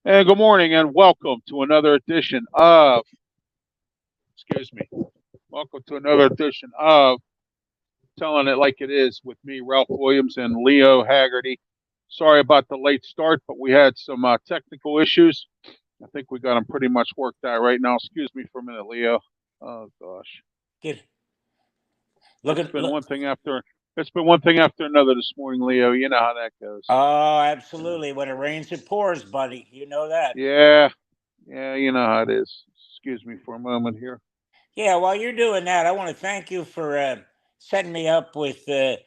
And good morning and welcome to another edition of, excuse me, welcome to another edition of Telling It Like It Is with me, Ralph Williams and Leo Haggerty. Sorry about the late start, but we had some technical issues. I think we got them pretty much worked out right now. Excuse me for a minute, Leo. Oh gosh, Good. It's been one thing after another this morning, Leo. You know how that goes. Oh, absolutely. When it rains, it pours, buddy. You know that. Yeah, you know how it is. Excuse me for a moment here. Yeah, while you're doing that, I want to thank you for setting me up with Joe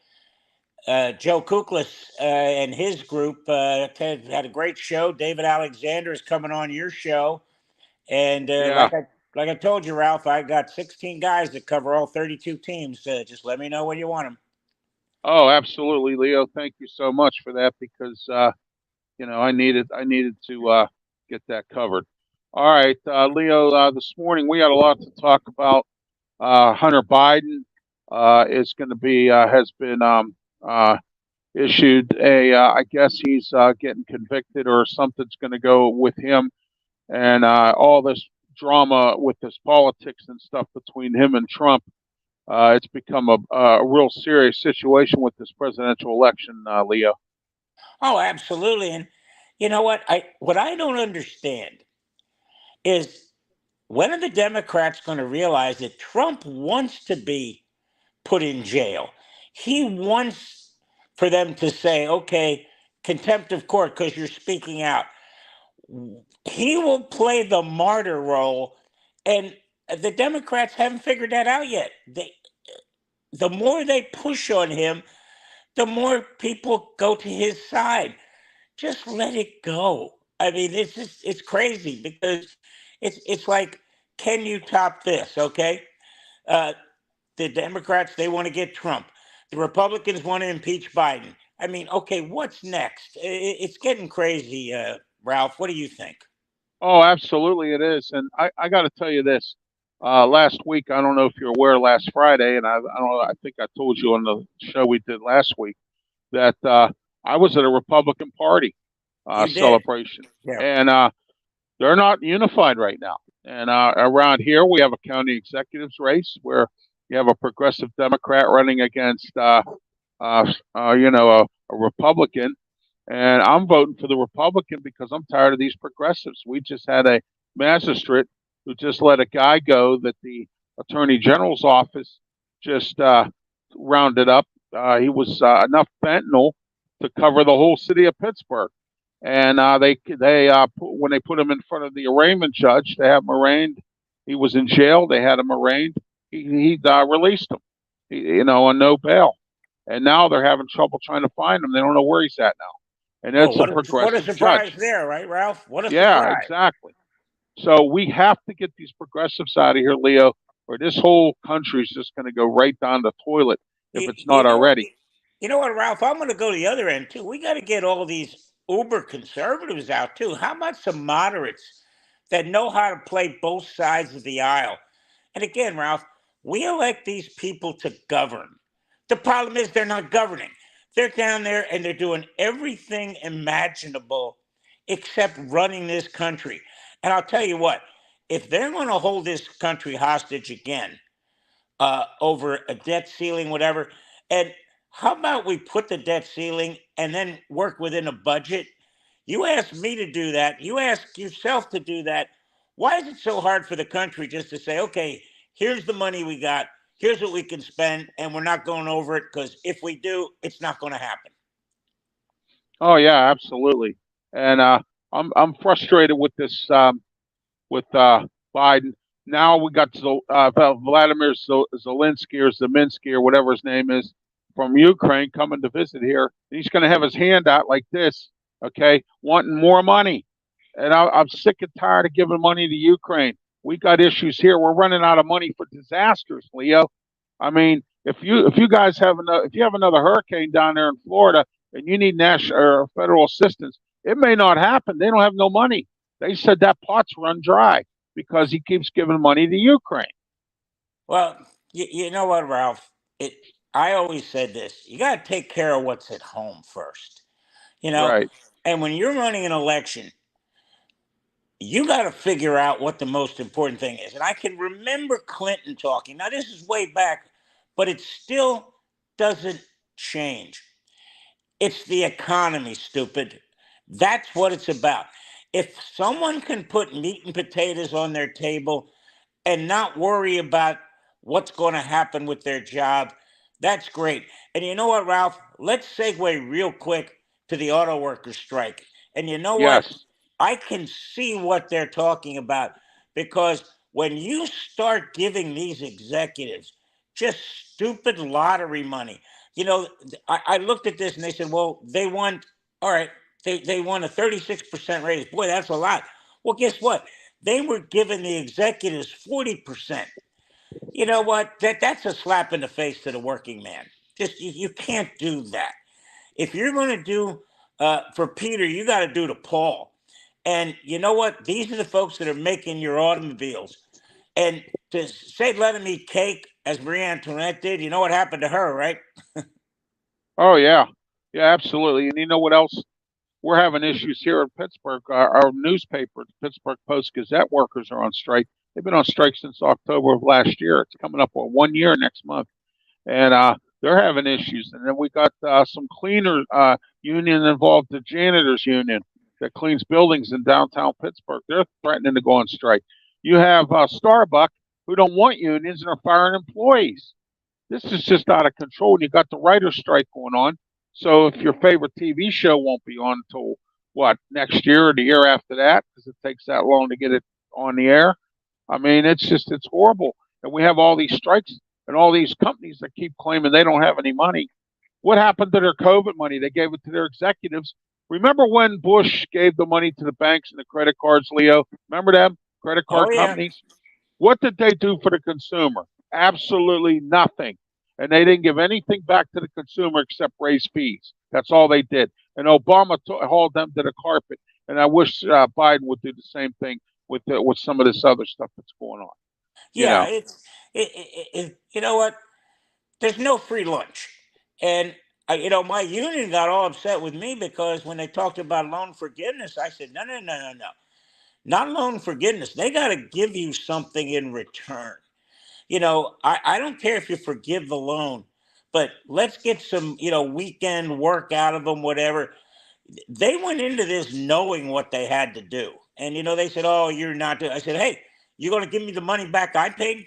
Kuklis and his group. Had a great show. David Alexander is coming on your show. And Yeah. like I told you, Ralph, I got 16 guys that cover all 32 teams. Just let me know when you want them. Oh, absolutely, Leo. Thank you so much for that because I needed to get that covered. All right, Leo. This morning we had a lot to talk about. Hunter Biden is going to be has been issued a. I guess he's getting convicted or something's going to go with him, and all this drama with this politics and stuff between him and Trump. It's become a real serious situation with this presidential election, Leo. Oh, absolutely. And you know what? What I don't understand is when are the Democrats going to realize that Trump wants to be put in jail? He wants for them to say, okay, contempt of court because you're speaking out. He will play the martyr role, and the Democrats haven't figured that out yet. The more they push on him, the more people go to his side. Just let it go. I mean, it's crazy because it's like, can you top this? Okay, uh, the Democrats, they want to get Trump. The Republicans want to impeach Biden. I mean, okay, what's next? It's getting crazy, Ralph. What do you think? Oh, absolutely, it is. And I got to tell you this. Last week, I don't know if you're aware, last Friday, and I don't know, I think I told you on the show we did last week that I was at a Republican Party celebration, Yeah. and they're not unified right now. And around here, we have a county executives race where you have a progressive Democrat running against, a Republican. And I'm voting for the Republican because I'm tired of these progressives. We just had a magistrate who just let a guy go that the Attorney General's office just rounded up. He was enough fentanyl to cover the whole city of Pittsburgh. And when they put him in front of the arraignment judge to have him arraigned, he was in jail. They had him arraigned. He released him, on no bail. And now they're having trouble trying to find him. They don't know where he's at now. And that's a progressive what a surprise judge. there, right, Ralph? What a Yeah, surprise. exactly. So we have to get these progressives out of here, Leo, or this whole country is just going to go right down the toilet if it's not already. You know what, Ralph? I'm going to go to the other end, too. We got to get all these uber conservatives out, too. How about some moderates that know how to play both sides of the aisle? And again, Ralph, we elect these people to govern. The problem is they're not governing. They're down there and they're doing everything imaginable except running this country. And I'll tell you what, if they're going to hold this country hostage again over a debt ceiling, whatever, and how about we put the debt ceiling and then work within a budget? You asked me to do that. You asked yourself to do that. Why is it so hard for the country just to say, okay, here's the money we got. Here's what we can spend, and we're not going over it because if we do, it's not going to happen. Oh yeah, absolutely. And I'm frustrated with this with Biden. Now we got Vladimir Zelensky or Zeminski or whatever his name is from Ukraine coming to visit here. He's going to have his hand out like this, okay, wanting more money. And I'm sick and tired of giving money to Ukraine. We got issues here. We're running out of money for disasters, Leo. I mean, If you guys have another if you have another hurricane down there in Florida and you need national or federal assistance, it may not happen. They don't have no money. They said that pot's run dry because he keeps giving money to Ukraine. Well, you know what, Ralph? I always said this: you got to take care of what's at home first. You know, Right. and when you're running an election, you got to figure out what the most important thing is. And I can remember Clinton talking. Now, this is way back, but it still doesn't change. It's the economy, stupid. That's what it's about. If someone can put meat and potatoes on their table and not worry about what's going to happen with their job, that's great. And you know what, Ralph? Let's segue real quick to the auto workers strike. And you know what? Yes. I can see what they're talking about because when you start giving these executives just stupid lottery money, I looked at this and they said, well, they won, all right, they won a 36% raise. Boy, that's a lot. Well, guess what? They were giving the executives 40%. You know what? That's a slap in the face to the working man. Just you can't do that. If you're going to do for Peter, you got to do to Paul. And you know what? These are the folks that are making your automobiles. And to say let them eat cake, as Marie Antoinette did, you know what happened to her, right? Oh yeah. Yeah, absolutely. And you know what else? We're having issues here in Pittsburgh. Our newspaper, the Pittsburgh Post Gazette workers are on strike. They've been on strike since October of last year. It's coming up on 1 year next month, and they're having issues. And then we got some cleaner union involved, the janitors union that cleans buildings in downtown Pittsburgh. They're threatening to go on strike. You have Starbucks who don't want unions and are firing employees. This is just out of control. And you got the writer's strike going on. So if your favorite TV show won't be on until what next year or the year after that, because it takes that long to get it on the air. I mean, it's horrible. And we have all these strikes and all these companies that keep claiming they don't have any money. What happened to their COVID money? They gave it to their executives. Remember when Bush gave the money to the banks and the credit cards, Leo? Remember them? Credit Oh card yeah, companies? What did they do for the consumer? Absolutely nothing. And they didn't give anything back to the consumer except raise fees. That's all they did. And Obama hauled them to the carpet. And I wish Biden would do the same thing with some of this other stuff that's going on. You yeah. know. You know what? There's no free lunch, and my union got all upset with me because when they talked about loan forgiveness, I said, no, no, no, no, no, not loan forgiveness. They got to give you something in return. I don't care if you forgive the loan, but let's get some, weekend work out of them, whatever. They went into this knowing what they had to do. And, they said, oh, you're not doing. I said, hey, you're going to give me the money back I paid,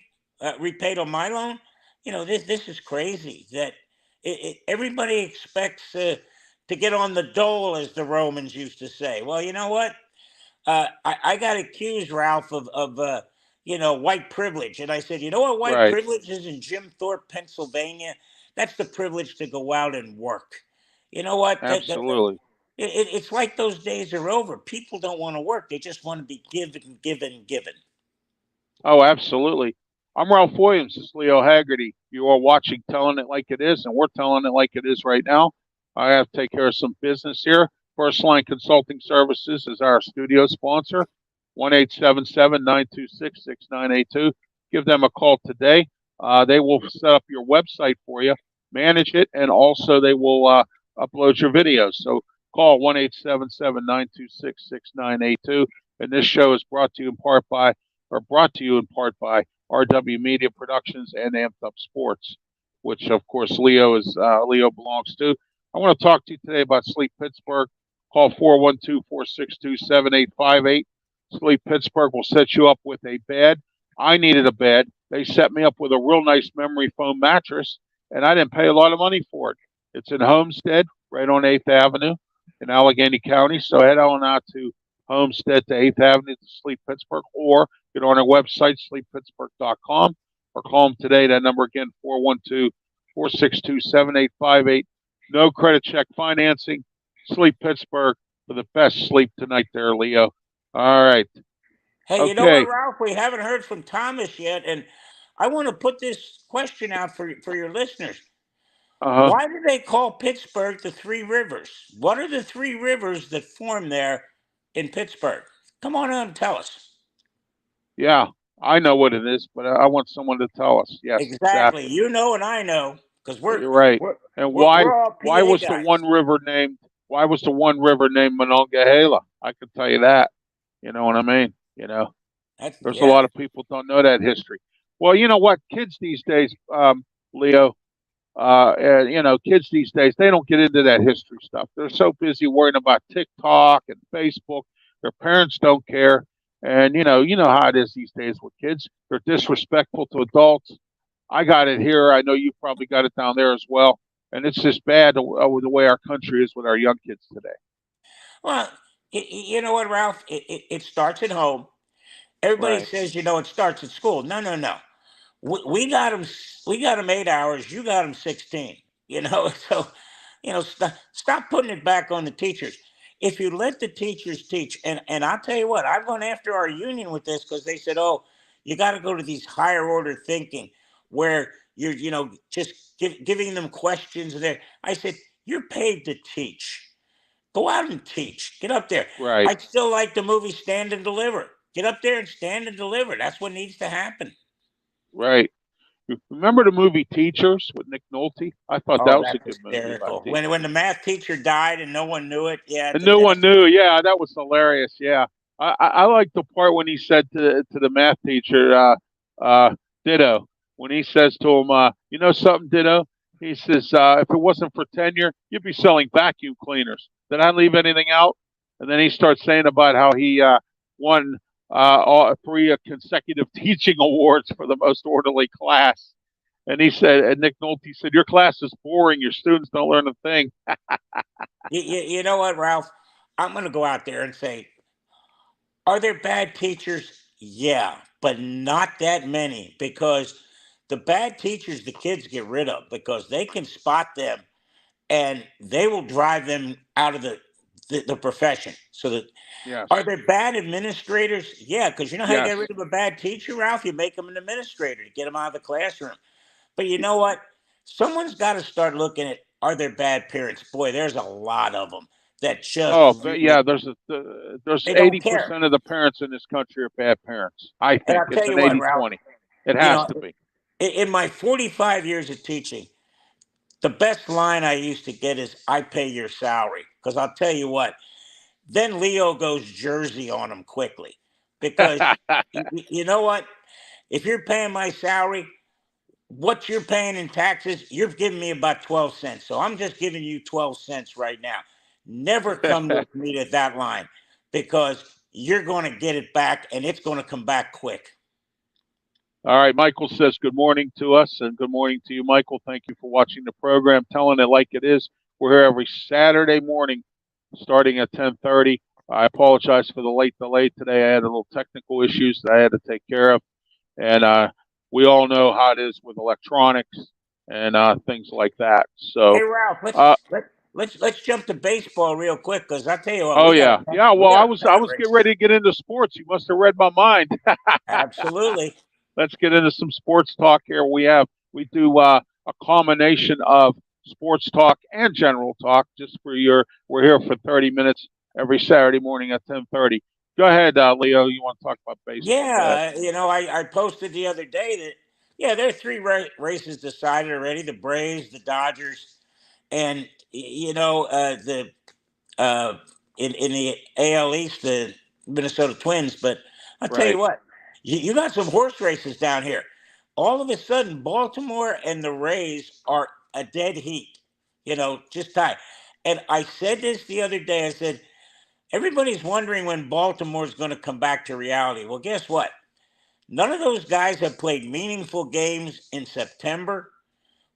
repaid on my loan? This is crazy that everybody expects to get on the dole, as the Romans used to say. Well, you know what? I got accused, Ralph, of white privilege. And I said, you know what white Right. privilege is in Jim Thorpe, Pennsylvania? That's the privilege to go out and work. You know what? Absolutely. It's like those days are over. People don't want to work. They just want to be given, given, given. Oh, absolutely. I'm Ralph Williams. This is Leo Haggerty. You are watching Telling It Like It Is, and we're telling it like it is right now. I have to take care of some business here. First Line Consulting Services is our studio sponsor. 1-877-926-6982. Give them a call today. They will set up your website for you, manage it, and also they will upload your videos. So call 1-877-926-6982. And this show is brought to you in part by RW Media Productions and Amped Up Sports, which of course Leo belongs to. I want to talk to you today about Sleep Pittsburgh. Call 412-462-7858. Sleep Pittsburgh will set you up with a bed. I needed a bed. They set me up with a real nice memory foam mattress, and I didn't pay a lot of money for it. It's in Homestead, right on 8th Avenue in Allegheny County. So head on out to Homestead to 8th Avenue to Sleep Pittsburgh, or get on our website, sleeppittsburgh.com, or call them today. That number again, 412-462-7858. No credit check financing. Sleep Pittsburgh for the best sleep tonight there, Leo. All right. Hey, you know what, Okay. Ralph? We haven't heard from Thomas yet, and I want to put this question out for your listeners. Uh huh. Why do they call Pittsburgh the Three Rivers? What are the three rivers that form there in Pittsburgh? Come on out and tell us. Yeah, I know what it is, but I want someone to tell us. Yes, Exactly. exactly. You know, and I know because You're right. we're And we're all why PA was the guys. one river named why was the one river named Monongahela? I can tell you that. You know what I mean? That's There's a yeah. lot of people don't know that history. Well, you know what? Kids these days, Leo, and kids these days, they don't get into that history stuff. They're so busy worrying about TikTok and Facebook. Their parents don't care. And you know how it is these days with kids. They're disrespectful to adults. I got it here. I know you probably got it down there as well. And it's just bad the way our country is with our young kids today. Well, you know what, Ralph? It starts at home. Everybody Right. says, it starts at school. No, no, no. We got them. We got them 8 hours. You got them 16. So stop putting it back on the teachers. If you let the teachers teach, and I'll tell you what, I've gone after our union with this because they said, oh, you got to go to these higher order thinking where you're just giving them questions there. I said, you're paid to teach. Go out and teach. Get up there. Right. I still like the movie Stand and Deliver. Get up there and stand and deliver. That's what needs to happen. Right. Remember the movie Teachers with Nick Nolte? I thought Oh, that was a that's good movie about hysterical. When teachers. the math teacher died and no one knew it, yeah, And no one that's knew. Yeah, that was hilarious. Yeah, I like the part when he said to the math teacher, "Ditto." When he says to him, "You know something, Ditto?" He says, "If it wasn't for tenure, you'd be selling vacuum cleaners." Did I leave anything out? And then he starts saying about how he won all three consecutive teaching awards for the most orderly class. And he said, and Nick Nolte said, "Your class is boring. Your students don't learn a thing." you know what, Ralph? I'm going to go out there and say, are there bad teachers? Yeah, but not that many because the bad teachers the kids get rid of because they can spot them and they will drive them out of the profession. So that are Yes. there bad administrators? Yeah, because you know how you get Yes. rid of a bad teacher, Ralph? You make them an administrator to get them out of the classroom. But you know what? Someone's got to start looking at are there bad parents? Boy, there's a lot of them that just Oh, but really yeah. There's they don't care. 80% of the parents in this country are bad parents. I And think I'll tell it's you an what, 80 Ralph. 20. It You has know, to be. in my 45 years of teaching, the best line I used to get is "I pay your salary." Because I'll tell you what, then Leo goes Jersey on him quickly. Because you know what? If you're paying my salary, what you're paying in taxes, you're giving me about 12 cents. So I'm just giving you 12 cents right now. Never come with me to that line because you're going to get it back and it's going to come back quick. All right. Michael says good morning to us, and good morning to you, Michael. Thank you for watching the program, telling it like it is. We're here every Saturday morning, starting at 10:30. I apologize for the late delay today. I had a little technical issues that I had to take care of, and we all know how it is with electronics and things like that. Hey So, Ralph, uh, let's jump to baseball real quick because I tell you what, oh yeah, yeah. we Well, got I a was I pennant was getting race. ready to get into sports. You must have read my mind. Absolutely. Let's get into some sports talk here. We do a combination of sports talk and general talk. Just for your, we're here for 30 minutes every Saturday morning at 10:30. Go ahead, Leo. You want to talk about baseball? Go ahead. Yeah, I posted the other day that yeah, there are three races decided already: the Braves, the Dodgers, and the uh, in the AL East, the Minnesota Twins. But I'll tell you Right, what, you got some horse races down here. All of a sudden, Baltimore and the Rays are a dead heat. Just tied. And I said this the other day. I said everybody's wondering when Baltimore's going to come back to reality. Well, guess what? None of those guys have played meaningful games in September.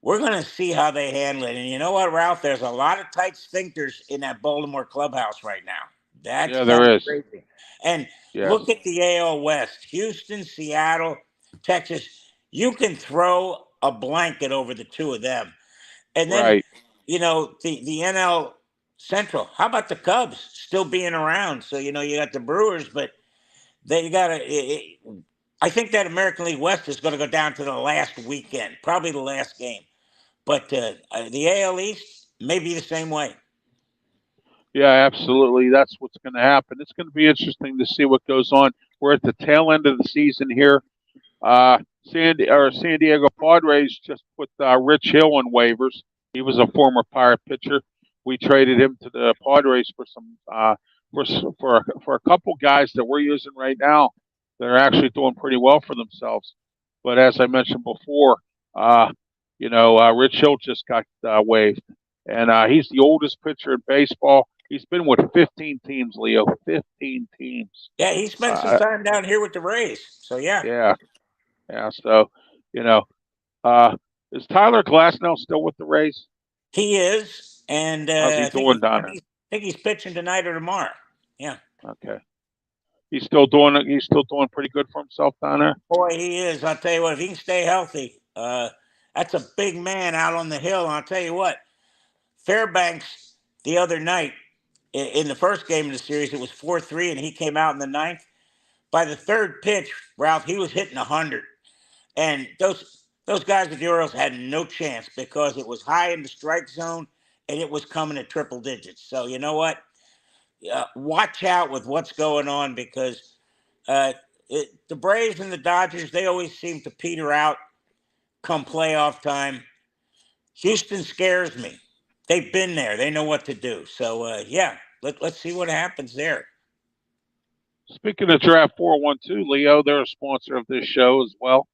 We're going to see how they handle it. And you know what, Ralph? There's a lot of tight sphincters in that Baltimore clubhouse right now. That's yeah, kind of there is. crazy. And look Yes, at the AL West: Houston, Seattle, Texas. You can throw a blanket over the two of them. And then, right, the NL Central. How about the Cubs still being around? So, you got the Brewers, but they got to. I think that American League West is going to go down to the last weekend, probably the last game. But the AL East may be the same way. Yeah, absolutely. That's what's going to happen. It's going to be interesting to see what goes on. We're at the tail end of the season here. San Diego Padres just put Rich Hill on waivers. He was a former Pirate pitcher. We traded him to the Padres for some for a couple guys that we're using right now that are actually doing pretty well for themselves. But as I mentioned before, uh, Rich Hill just got waived, and he's the oldest pitcher in baseball. He's been with 15 teams, Leo. 15 teams. Yeah, he spent some Uh, time down here with the Rays. So, yeah, yeah, yeah. So, you know, uh, is Tyler Glasnow still with the Rays? he is. And How's he I think doing down there? he's pitching tonight or tomorrow. Yeah. Okay, he's still doing it. He's still doing pretty good for himself down there. Boy, he is. I'll tell you what, if he can stay healthy, that's a big man out on the hill. And I'll tell you what, Fairbanks the other night in the first game of the series, it was 4-3, and he came out in the ninth. By the third pitch, Ralph, he was hitting 100. And those guys with the Orioles had no chance because it was high in the strike zone and it was coming at triple digits. So you know what? Watch out with what's going on because the Braves and the Dodgers, they always seem to peter out come playoff time. Houston scares me. They've been there. They know what to do. So, yeah, let's see what happens there. Speaking of Draft 412, Leo, they're a sponsor of this show as well.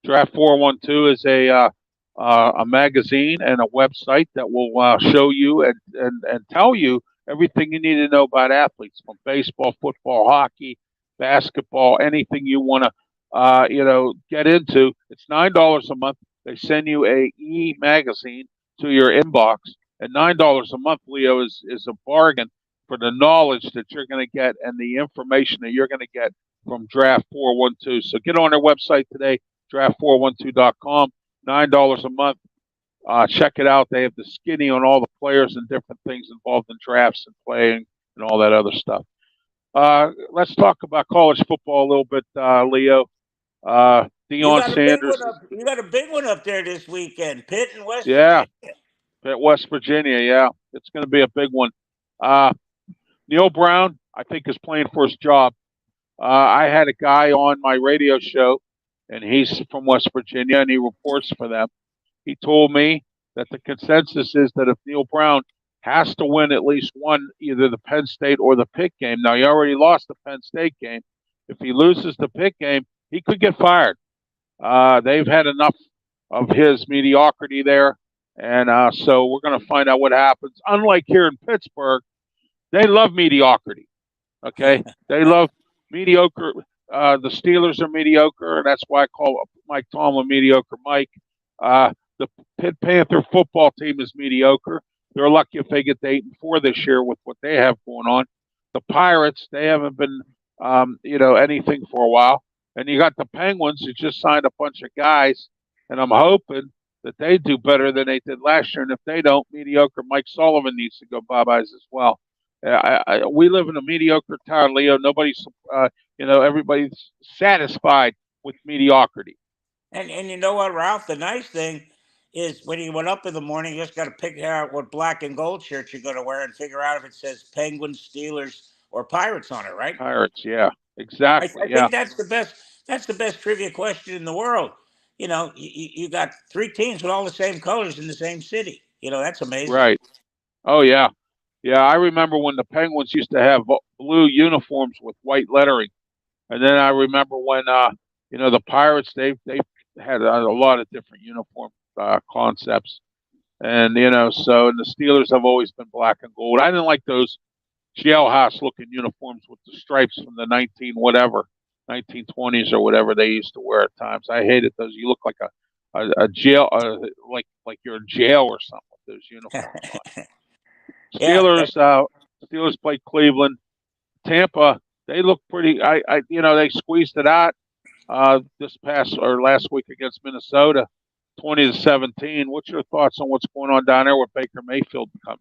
Draft 412 is a magazine and a website that will show you and tell you everything you need to know about athletes from baseball, football, hockey, basketball, anything you want to get into. It's $9 a month. They send you a magazine to your inbox, and $9 a month, Leo, is a bargain for the knowledge that you're going to get and the information that you're going to get from Draft 412. So get on their website today, draft412.com, $9 a month. Check it out. They have the skinny on all the players and different things involved in drafts and playing and all that other stuff. Let's talk about college football a little bit, Leo. Deion Sanders. You got a big one up there this weekend. Pitt and West Yeah, Virginia. at West Virginia. Yeah, it's going to be a big one. Uh, Neil Brown, I think, is playing for his job. I had a guy on my radio show, and he's from West Virginia, and he reports for them. He told me that the consensus is that if Neil Brown has to win at least one, either the Penn State or the Pitt game. Now, he already lost the Penn State game. If he loses the Pitt game, he could get fired. They've had enough of his mediocrity there. And so we're going to find out what happens. Unlike here in Pittsburgh, they love mediocrity. Okay, they love mediocre. The Steelers are mediocre, and that's why I call Mike Tomlin mediocre Mike. The Pitt Panther football team is mediocre. They're lucky if they get to 8-4 this year with what they have going on. The Pirates, they haven't been, anything for a while. And you got the Penguins who just signed a bunch of guys, and I'm hoping that they do better than they did last year. And if they don't, mediocre Mike Sullivan needs to go bye-byes as well. We live in a mediocre town, Leo. Nobody's, everybody's satisfied with mediocrity. And you know what, Ralph? The nice thing is when you went up in the morning, you just got to pick out what black and gold shirt you're going to wear and figure out if it says Penguins, Steelers, or Pirates on it, right? Pirates, yeah, exactly, I yeah, think that's the best. That's the best trivia question in the world. You know, you got three teams with all the same colors in the same city. You know, that's amazing. right. Oh yeah, yeah. I remember when the Penguins used to have blue uniforms with white lettering, and then I remember when the Pirates they had a lot of different uniform concepts, and and the Steelers have always been black and gold. I didn't like those jailhouse looking uniforms with the stripes from the 1920s or whatever they used to wear at times. I hated those. You look like a jail, like you're in jail or something with those uniforms on. Yeah. Steelers played Cleveland, Tampa. They look pretty. They squeezed it out this past or last week against Minnesota, 20-17. What's your thoughts on what's going on down there with Baker Mayfield coming?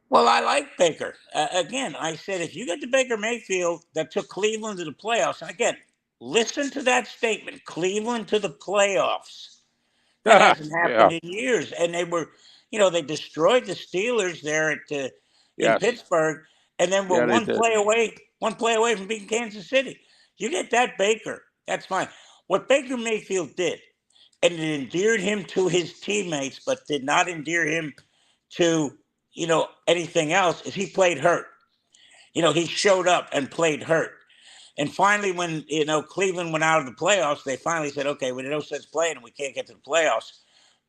Well, I like Baker. Again, I said if you get to Baker Mayfield that took Cleveland to the playoffs, and again, Listen to that statement. Cleveland to the playoffs. That hasn't Yeah. happened in years. And they were, they destroyed the Steelers there in Yes. Pittsburgh, and then were Yeah, they did. one play away from beating Kansas City. You get that Baker, that's fine. What Baker Mayfield did, and it endeared him to his teammates, but did not endear him to, anything else, is he played hurt. He showed up and played hurt. And finally, when Cleveland went out of the playoffs, they finally said, "Okay, we no sense playing, and we can't get to the playoffs."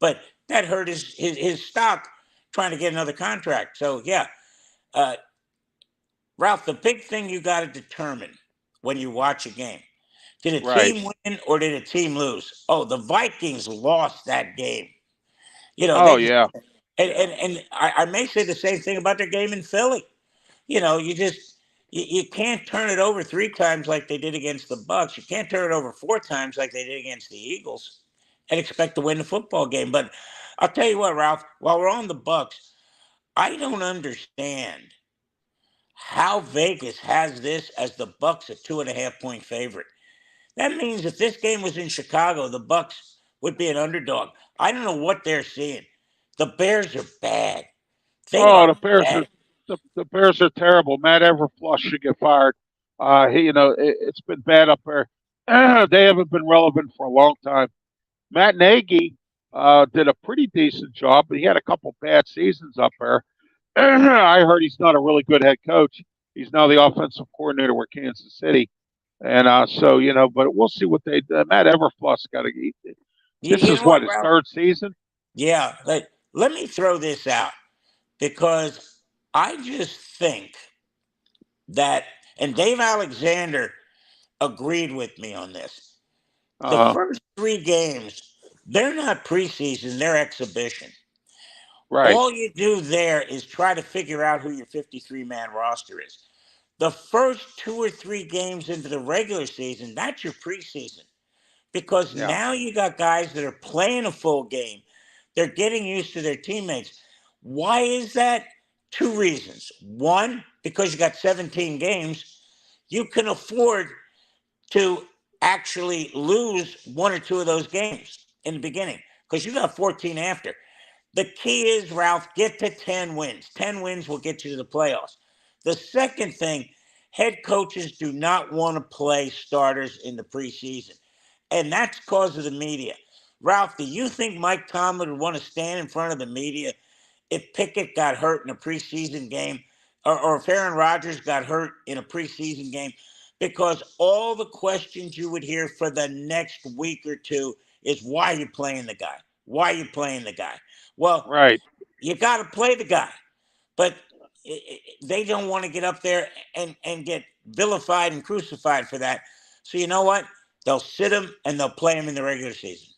But that hurt his stock trying to get another contract. So yeah, uh, Ralph, the big thing you got to determine when you watch a game: did a Right. team win or did a team lose? Oh, the Vikings lost that game. They Oh just yeah. Yeah. and I may say the same thing about their game in Philly. You can't turn it over three times like they did against the Bucks. You can't turn it over four times like they did against the Eagles and expect to win the football game. But I'll tell you what, Ralph, while we're on the Bucks, I don't understand how Vegas has this as the Bucks a 2.5 point favorite. That means if this game was in Chicago, the Bucks would be an underdog. I don't know what they're seeing. The Bears are bad. They Oh, are the Bears are bad. the Bears are terrible. Matt Everfluss should get fired. It's been bad up there. They haven't been relevant for a long time. Matt Nagy did a pretty decent job, but he had a couple bad seasons up there. I heard he's not a really good head coach. He's now the offensive coordinator with Kansas City, and but we'll see what they. Matt Everfluss got to. This You is know what, what his Ralph? third season. Yeah, let me throw this out because I just think that, and Dave Alexander agreed with me on this. The Uh, first three games, they're not preseason, they're exhibition. right. All you do there is try to figure out who your 53-man roster is. The first two or three games into the regular season, that's your preseason because Yeah. now you got guys that are playing a full game. They're getting used to their teammates. Why is that? Two reasons. One, because you got 17 games, you can afford to actually lose one or two of those games in the beginning because you got 14 after. The key is, Ralph, get to 10 wins. 10 wins will get you to the playoffs. The second thing, head coaches do not want to play starters in the preseason. And that's because of the media. Ralph, do you think Mike Tomlin would want to stand in front of the media if Pickett got hurt in a preseason game or if Aaron Rodgers got hurt in a preseason game? Because all the questions you would hear for the next week or two is why are you playing the guy? Why are you playing the guy? Well, Right. you got to play the guy, but they don't want to get up there and get vilified and crucified for that. So you know what? They'll sit him and they'll play him in the regular season.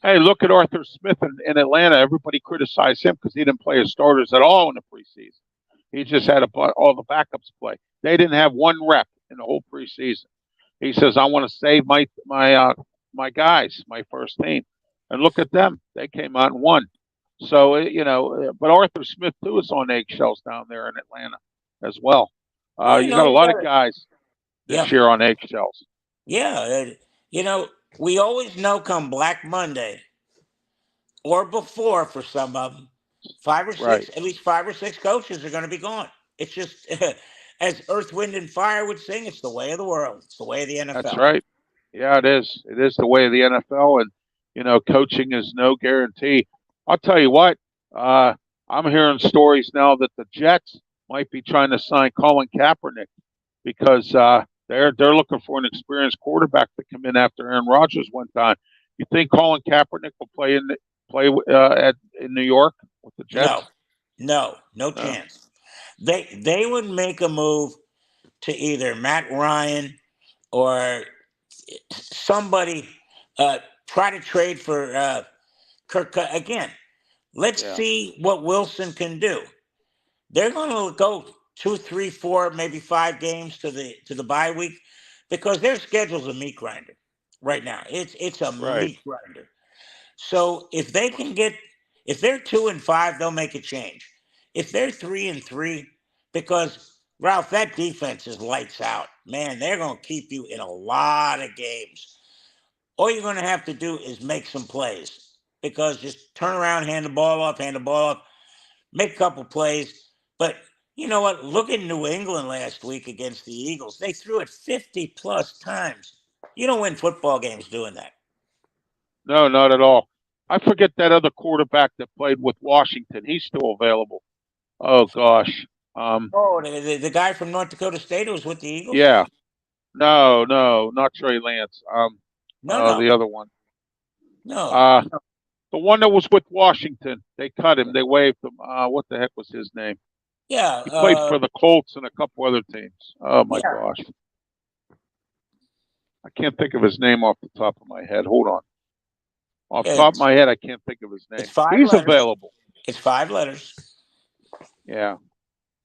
Hey, look at Arthur Smith in Atlanta. Everybody criticized him because he didn't play his starters at all in the preseason. He just had all the backups play. They didn't have one rep in the whole preseason. He says, "I want to save my guys, my first team." And look at them; they came out and won. So but Arthur Smith too is on eggshells down there in Atlanta as well. Well, You got a you lot got of to, guys yeah, this year on eggshells. yeah. You know, we always know come Black Monday or before for some of them, Right. at least five or six coaches are going to be gone. It's just, as Earth, Wind, and Fire would sing, it's the way of the world. It's the way of the That's NFL. right. Yeah, it is. It is the way of the NFL, and coaching is no guarantee. I'll tell you what. Uh, I'm hearing stories now that the Jets might be trying to sign Colin Kaepernick because they're looking for an experienced quarterback to come in after Aaron Rodgers went down. You think Colin Kaepernick will in New York with the No, Jets? no No. chance. They would make a move to either Matt Ryan or somebody, try to trade for again. Let's Yeah. see what Wilson can do. They're going to go two, three, four, maybe 5 games to the bye week because their schedule's a meat grinder right now. It's a Right. meat grinder. So if they're 2-5, they'll make a change. If they're 3-3, because Ralph, that defense is lights out. Man, they're going to keep you in a lot of games. All you're going to have to do is make some plays because just turn around, hand the ball off, make a couple plays. But you know what? Look at New England last week against the Eagles. They threw it 50 plus times. You don't win football games doing that. No, not at all. I forget that other quarterback that played with Washington. He's still available. Oh gosh. Oh, the guy from North Dakota State who was with the Eagles? Yeah. No, no, not Trey Lance. No, no, The other one. no. Uh, the one that was with Washington. They cut him. They waived him. What the heck was his name? Yeah, He played for the Colts and a couple other teams. Oh my yeah. gosh. I can't think of his name off the top of my head. Hold on. Off the top of It's, my head, I can't think of his it's name. five He's letters. available. It's 5 letters. Yeah.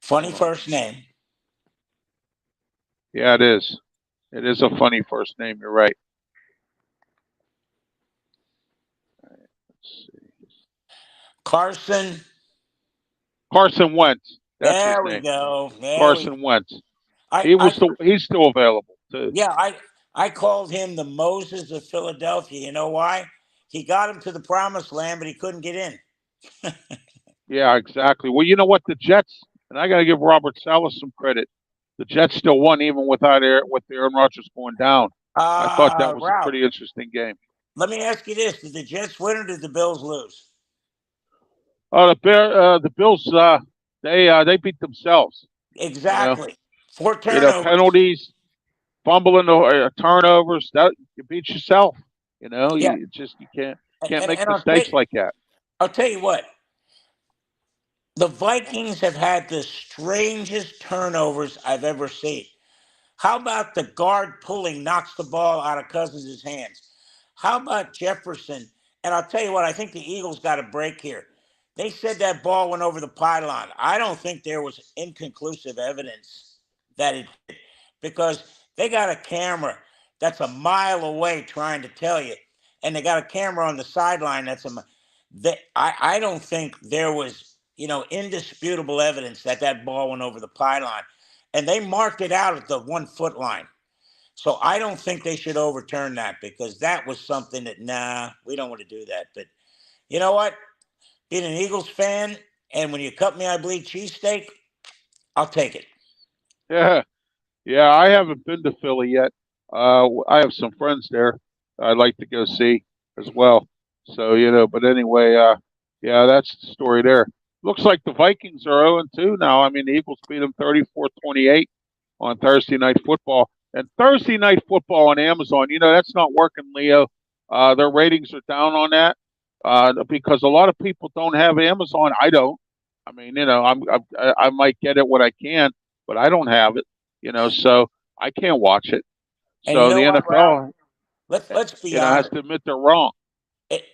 Funny Hold on. first name. Yeah, it is. It is a funny first name. You're right. Let's see. Carson. Carson Wentz. That's his There we name. go. Carson Wentz. I, I, He's still available too. yeah, I called him the Moses of Philadelphia. You know why? He got him to the promised land, but he couldn't get in. Yeah, exactly. Well, you know what? The Jets, and I got to give Robert Saleh some credit. The Jets still won even without with Aaron Rodgers going down. I thought that was a Ralph, pretty interesting game. let me ask you this: did the Jets win or did the Bills lose? The Bills, they beat themselves. You know, Exactly. 4 turnovers. penalties, fumbling, turnovers. That you beat yourself. Yeah, You can't make and mistakes like that. I'll tell you what. The Vikings have had the strangest turnovers I've ever seen. How about the guard pulling knocks the ball out of Cousins' hands? How about Jefferson? And I'll tell you what, I think the Eagles got a break here. They said that ball went over the pylon. I don't think there was inconclusive evidence that it did because they got a camera that's a mile away trying to tell you, and they got a camera on the sideline that's I don't think there was indisputable evidence that that ball went over the pylon, and they marked it out at the 1 foot line. So I don't think they should overturn that because that was something that we don't want to do that. But you know what? Being an Eagles fan, and when you cut me, I bleed cheesesteak, I'll take it. Yeah, yeah. I haven't been to Philly yet. I have some friends there. I'd like to go see as well. So but anyway, yeah, that's the story there. Looks like the Vikings are 0-2 now. I mean, the Eagles beat them 34-28 on Thursday Night Football. And Thursday Night Football on Amazon, that's not working, Leo. Their ratings are down on that because a lot of people don't have Amazon. I don't. I mean, I might get it when I can, but I don't have it. So I can't watch it. And you So know the what, Ralph? NFL, Let's be has honest. to admit they're wrong.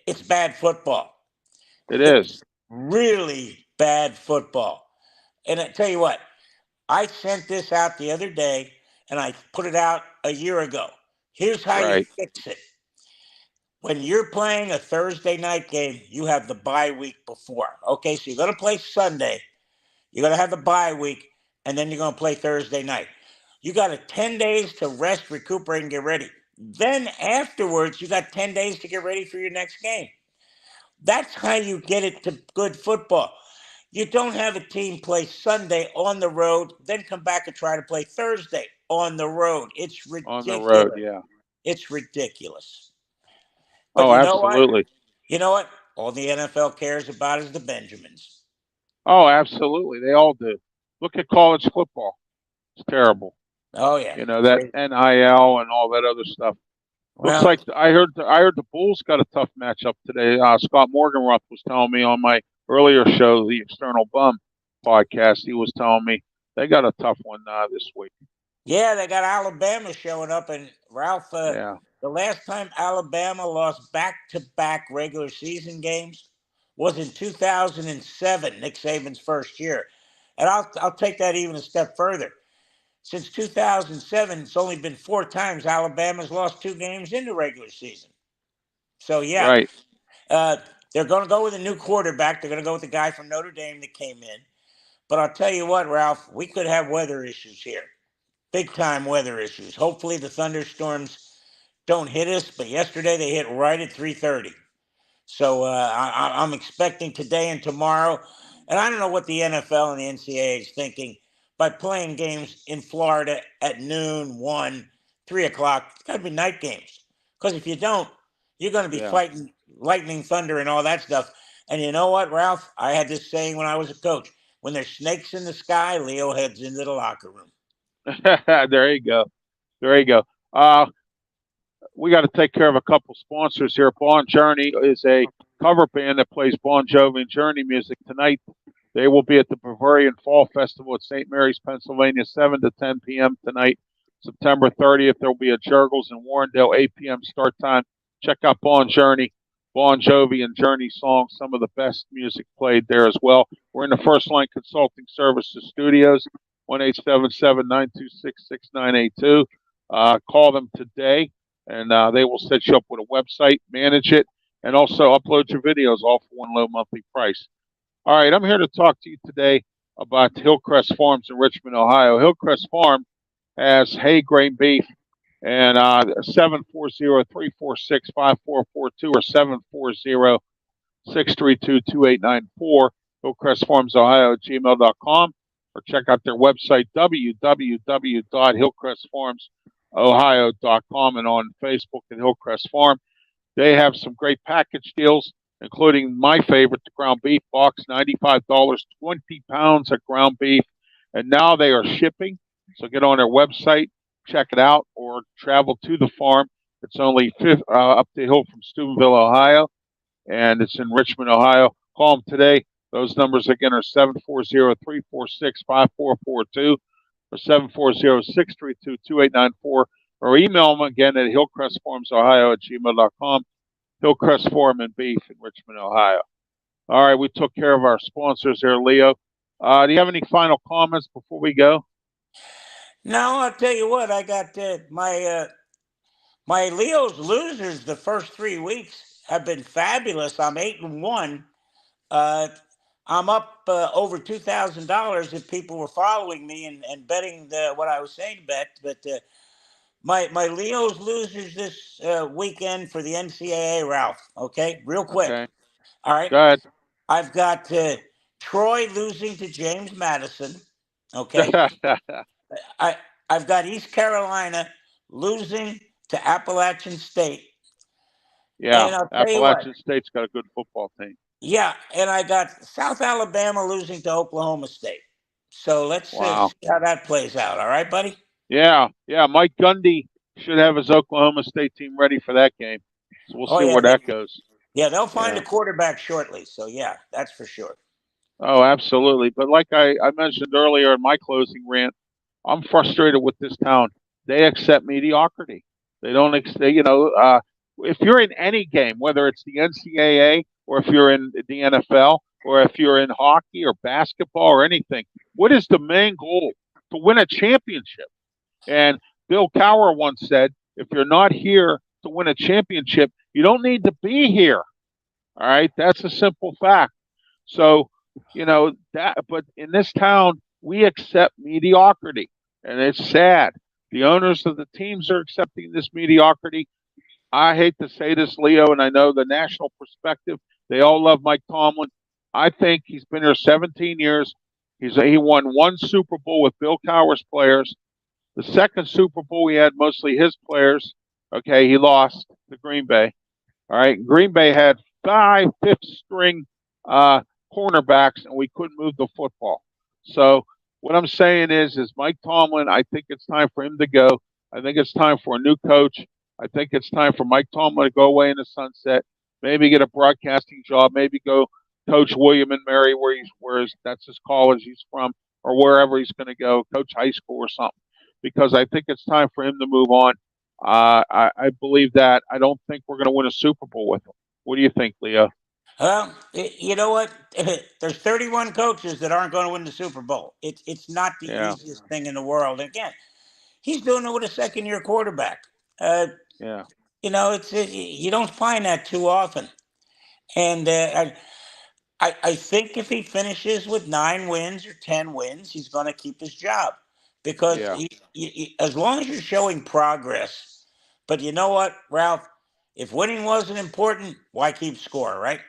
It's bad football. It is. It's really bad football. And I tell you what, I sent this out the other day and I put it out a year ago. Here's how you Right. fix it. When you're playing a Thursday night game, you have the bye week before. Okay, so you're going to play Sunday, you're going to have the bye week, and then you're going to play Thursday night. You got 10 days to rest, recuperate, and get ready. Then afterwards, you got 10 days to get ready for your next game. That's how you get it to good football. You don't have a team play Sunday on the road, then come back and try to play Thursday on the road. It's On the road, ridiculous. yeah. It's ridiculous. But Oh, you know what? absolutely. You know what? All the NFL cares about is the Benjamins. Oh, absolutely. They all do. Look at college football. It's terrible. Oh yeah. That NIL and all that other stuff. Looks Well, like I heard the Bulls got a tough matchup today. Scott Morganroth was telling me on my earlier show, the External Bum podcast. He was telling me they got a tough one this week. yeah, they got Alabama showing up, and Ralph. Yeah. The last time Alabama lost back-to-back regular season games was in 2007, Nick Saban's first year, and I'll take that even a step further. Since 2007, it's only been 4 times Alabama's lost 2 games in the regular season. So yeah, Right. uh, they're going to go with a new quarterback. They're going to go with the guy from Notre Dame that came in. But I'll tell you what, Ralph, we could have weather issues here. Big time weather issues. Hopefully the thunderstorms don't hit us, but yesterday they hit right at 3:30. So I'm expecting today and tomorrow, and I don't know what the NFL and the NCAA is thinking by playing games in Florida at noon, 1, 3 o'clock. It's got to be night games, because if you don't, you're going to be Yeah. fighting lightning, thunder, and all that stuff. And you know what, Ralph? I had this saying when I was a coach: when there's snakes in the sky, Leo heads into the locker room. There you go. There you go. Uh, we got to take care of a couple sponsors here. Bon Journey is a cover band that plays Bon Jovi and Journey music tonight. They will be at the Bavarian Fall Festival at St. Mary's, Pennsylvania, 7 to 10 p.m. tonight. September 30th, there will be a Jurgles in Warrendale, 8 p.m. start time. Check out Bon Journey, Bon Jovi, and Journey songs. Some of the best music played there as well. We're in the First Line Consulting Services Studios, 1-877-926-6982. Call them today, and they will set you up with a website, manage it, and also upload your videos all for one low monthly price. All right, I'm here to talk to you today about Hillcrest Farms in Richmond, Ohio. Hillcrest Farm has hay grain beef, and 740-346-5442 or 740-632-2894, Hillcrest Farms, Ohio at gmail.com, or check out their website, www.hillcrestfarmsohio.com, and on Facebook at Hillcrest Farm. They have some great package deals, including my favorite, the ground beef box, $95, 20 pounds of ground beef. And now they are shipping. So get on their website, check it out, or travel to the farm. It's only up the hill from Steubenville, Ohio, and it's in Richmond, Ohio. Call them today. Those numbers again are 740-346-5442 or 740-632-2894, or email them again at hillcrestfarmsohio at gmail.com. Hillcrest Farm and Beef in Richmond, Ohio. All right, we took care of our sponsors here, Leo. Do you have any final comments before we go? No, I'll tell you what. I got my Leo's losers. The first 3 weeks have been fabulous. I'm 8-1. Uh, I'm up over $2,000 if people were following me and betting what I was saying to bet. But my Leo's losers this weekend for the NCAA, Ralph. Okay, real quick. Okay, All right, go ahead. I've got Troy losing to James Madison. Okay, I I've got East Carolina losing to Appalachian State, Yeah, and I'll tell you what. Appalachian State's got a good football team. Yeah, and I got South Alabama losing to Oklahoma State. So let's Wow. see how that plays out. All right, buddy? Yeah. Mike Gundy should have his Oklahoma State team ready for that game. So we'll Oh, see yeah. where that goes. Yeah, they'll find a Yeah. quarterback shortly. So, yeah, that's for sure. Oh, absolutely. But like I mentioned earlier in my closing rant, I'm frustrated with this town. They accept mediocrity. They don't if you're in any game, whether it's the NCAA or if you're in the NFL or if you're in hockey or basketball or anything, what is the main goal? To win a championship. And Bill Cowher once said, if you're not here to win a championship, you don't need to be here. All right. That's a simple fact. So, but in this town, we accept mediocrity, and it's sad. The owners of the teams are accepting this mediocrity. I hate to say this, Leo, and I know the national perspective, they all love Mike Tomlin. I think he's been here 17 years. He won one Super Bowl with Bill Cowher's players. The second Super Bowl, he had mostly his players. Okay, he lost to Green Bay. All right, Green Bay had 5 fifth string uh, cornerbacks, and we couldn't move the football. So what I'm saying is Mike Tomlin. I think it's time for him to go. I think it's time for a new coach. I think it's time for Mike Tomlin to go away in the sunset. Maybe get a broadcasting job. Maybe go coach William and Mary, that's his college he's from, or wherever he's going to go, coach high school or something. Because I think it's time for him to move on. I believe that. I don't think we're going to win a Super Bowl with him. What do you think, Leo? Well, you know what? There's 31 coaches that aren't going to win the Super Bowl. It's not the Yeah, easiest thing in the world. And again, he's doing it with a second-year quarterback. Uh, yeah, you don't find that too often. And I think if he finishes with 9 wins or 10 wins, he's going to keep his job because Yeah, as long as you're showing progress. But you know what, Ralph? If winning wasn't important, why keep score, right?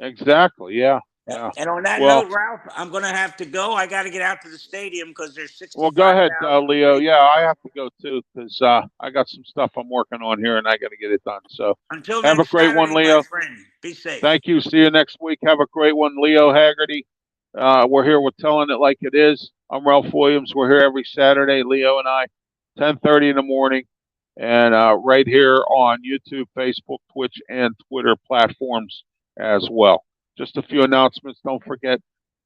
exactly. Yeah, yeah. And on that Well, note, Ralph, I'm going to have to go. I got to get out to the stadium because there's well, go ahead, 65,000 Leo. people. Yeah, I have to go too because I got some stuff I'm working on here and I got to get it done. So Until have a next great one, Saturday, my Leo. friend, be safe. Thank you. See you next week. Have a great one, Leo Haggerty. We're here. We're telling it like it is. I'm Ralph Williams. We're here every Saturday, Leo and I, 10:30 in the morning, and right here on YouTube, Facebook, Twitch, and Twitter platforms as well. Just a few announcements. Don't forget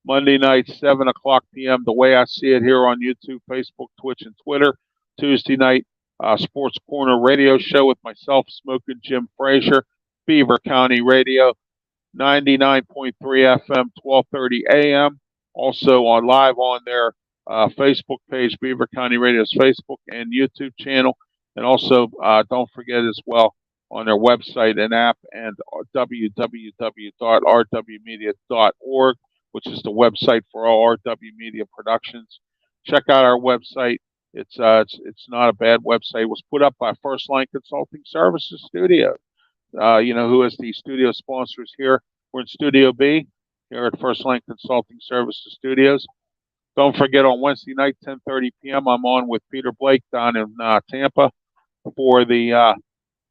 Monday night, 7 o'clock p.m. The way I see it here on YouTube, Facebook, Twitch, and Twitter. Tuesday night, Sports Corner Radio Show with myself, Smoking Jim Frazier, Beaver County Radio. 99.3 FM, 12:30 a.m. Also on live on their Facebook page, Beaver County Radio's Facebook and YouTube channel, and also don't forget as well on their website and app and www.rwmedia.org, which is the website for all RW Media productions. Check out our website. It's not a bad website. It was put up by First Line Consulting Services Studio. Who is the studio sponsors here. We're in Studio B here at First Line Consulting Services Studios. Don't forget on Wednesday night, 10:30 p.m., I'm on with Peter Blake down in Tampa for the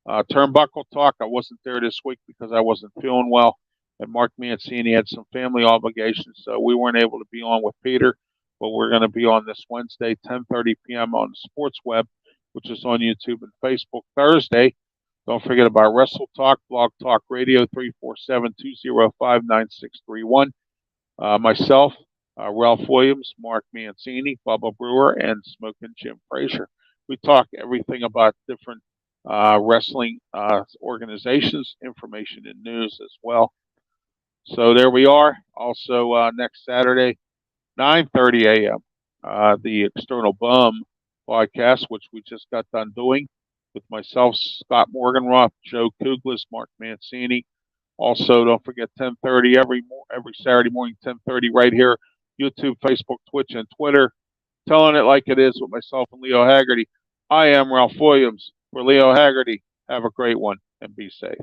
Turnbuckle Talk. I wasn't there this week because I wasn't feeling well, and Mark Mancini had some family obligations, so we weren't able to be on with Peter. But we're going to be on this Wednesday, 10:30 p.m. on the Sports Web, which is on YouTube and Facebook. Thursday, don't forget about Wrestle Talk, Blog Talk Radio, 347-205-9631. Myself, Ralph Williams, Mark Mancini, Bubba Brewer, and Smoking Jim Frazier. We talk everything about different wrestling organizations, information and news as well. So there we are. Also, next Saturday, 9:30 a.m., the External Bum podcast, which we just got done doing with myself, Scott Morganroth, Joe Kuglis, Mark Mancini. Also, don't forget 10:30 every Saturday morning, 10:30 right here, YouTube, Facebook, Twitch, and Twitter. Telling it like it is with myself and Leo Haggerty. I am Ralph Williams for Leo Haggerty. Have a great one and be safe.